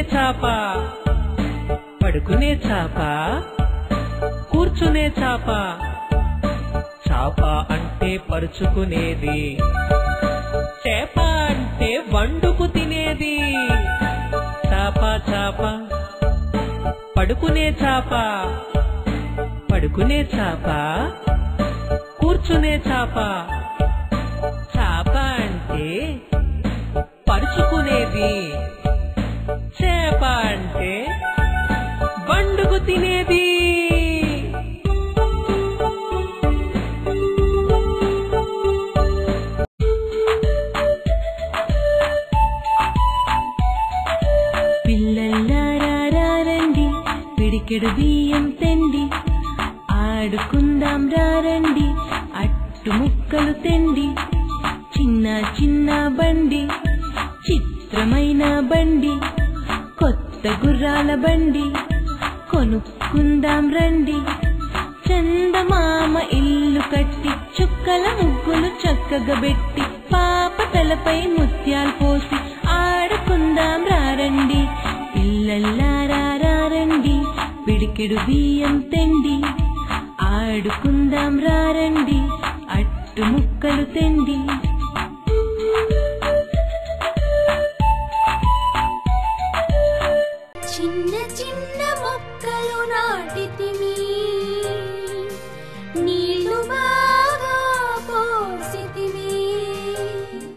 చాప పడుకునే చాప కూర్చునే చాప చాప అంటే పరుచుకునేది చేప అంటే వండుకు తినేది చాప చాప పడుకునే చాప పడుకునే చాప కూర్చునే చాప చాప అంటే పరుచుకునేది చేప అంటే వండుకు తినేది పిల్లల్లారండి పిడికెడు బియ్యం తెండి ఆడుకుందాం రండి అట్టు ముక్కలు తెండి చిన్న చిన్న బండి చిత్రమైన బండి కొత్త గుర్రాల బండి కొనుక్కుందాం రండి చందమామ ఇల్లు కట్టి చుక్కల ముగ్గులు చక్కగా పెట్టి పాప తలపై ముత్యాలు పోసి ఆడుకుందాం రండి పిల్లల్లారండి పిడికెడు బియ్యం తెండి ఆడుకుందాం రండి అట్టు ముక్కలు తెండి